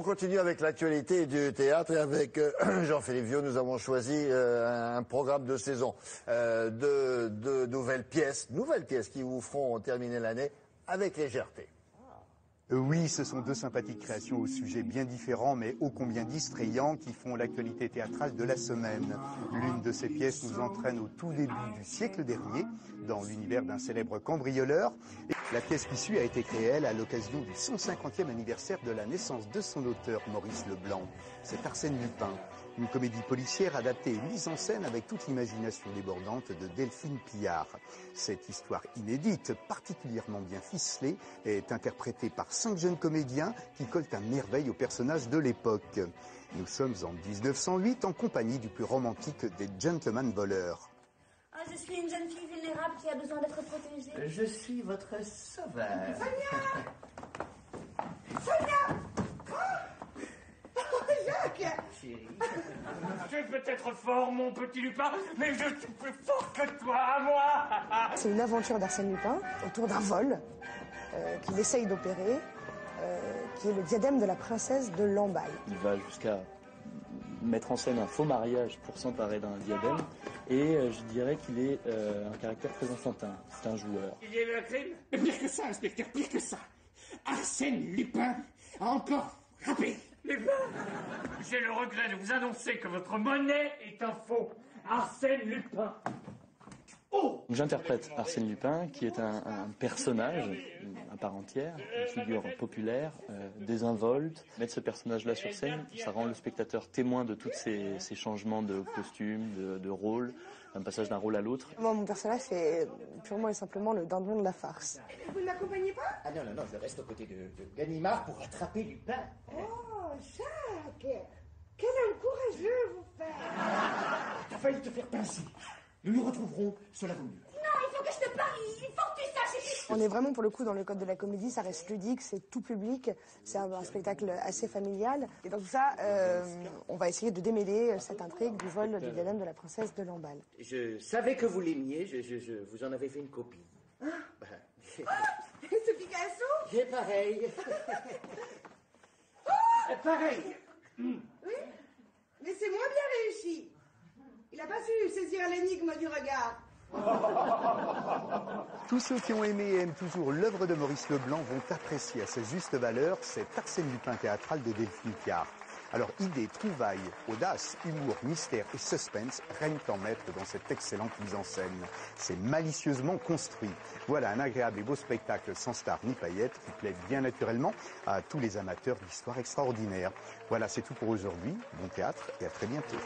On continue avec l'actualité du théâtre et avec Jean-Philippe Viau, nous avons choisi un programme de saison, de nouvelles pièces qui vous feront terminer l'année avec légèreté. Oui, ce sont deux sympathiques créations au sujet bien différent, mais ô combien distrayants, qui font l'actualité théâtrale de la semaine. L'une de ces pièces nous entraîne au tout début du siècle dernier, dans l'univers d'un célèbre cambrioleur. La pièce qui suit a été créée, elle, à l'occasion du 150e anniversaire de la naissance de son auteur, Maurice Leblanc. C'est Arsène Lupin. Une comédie policière adaptée et mise en scène avec toute l'imagination débordante de Delphine Pillard. Cette histoire inédite, particulièrement bien ficelée, est interprétée par 5 jeunes comédiens qui collent à merveille aux personnages de l'époque. Nous sommes en 1908 en compagnie du plus romantique des gentlemen voleurs. Je suis une jeune fille vulnérable qui a besoin d'être protégée. Je suis votre sauveur. Sonia! Sonia! Jacques! Chérie. Tu es peut-être fort, mon petit Lupin, mais je suis plus fort que toi, moi. C'est une aventure d'Arsène Lupin autour d'un vol qu'il essaye d'opérer, qui est le diadème de la princesse de Lamballe. Il va jusqu'à mettre en scène un faux mariage pour s'emparer d'un diadème, et je dirais qu'il est un caractère très enfantin. C'est un joueur. Il y a eu un crime? Mais pire que ça, inspecteur, pire que ça. Arsène Lupin a encore frappé. Lupin, j'ai le regret de vous annoncer que votre monnaie est un faux. Arsène Lupin. Oh! J'interprète Arsène Lupin, qui est un personnage à part entière, une figure populaire, désinvolte. Mettre ce personnage-là sur scène, ça rend le spectateur témoin de tous ces changements de costume, de rôle, un passage d'un rôle à l'autre. Moi, mon personnage, c'est purement et simplement le dindon de la farce. Vous ne m'accompagnez pas? Ah non, je reste aux côtés de Ganimard pour attraper Lupin. Oh, Jacques! Quel homme courageux vous faites! T'as failli te faire pincer. Nous nous retrouverons, cela vaut mieux. Non, il faut que je te parle, il faut que tu saches. On est vraiment, pour le coup, dans le code de la comédie, ça reste ludique, c'est tout public, c'est un spectacle assez familial. Et dans tout ça, on va essayer de démêler cette intrigue du vol du diadème de la princesse de Lamballe. Je savais que vous l'aimiez, je vous en avais fait une copie. C'est Picasso? J'ai pareil. Pareil. Oui, mais c'est moins bien réussi. Il n'a pas su saisir l'énigme du regard. Tous ceux qui ont aimé et aiment toujours l'œuvre de Maurice Leblanc vont apprécier à sa juste valeur cet Arsène Lupin théâtral de Delphine Pillard. Alors, idées, trouvailles, audace, humour, mystère et suspense règnent en maître dans cette excellente mise en scène. C'est malicieusement construit. Voilà un agréable et beau spectacle sans stars ni paillettes qui plaît bien naturellement à tous les amateurs d'histoires extraordinaires. Voilà, c'est tout pour aujourd'hui. Bon théâtre et à très bientôt.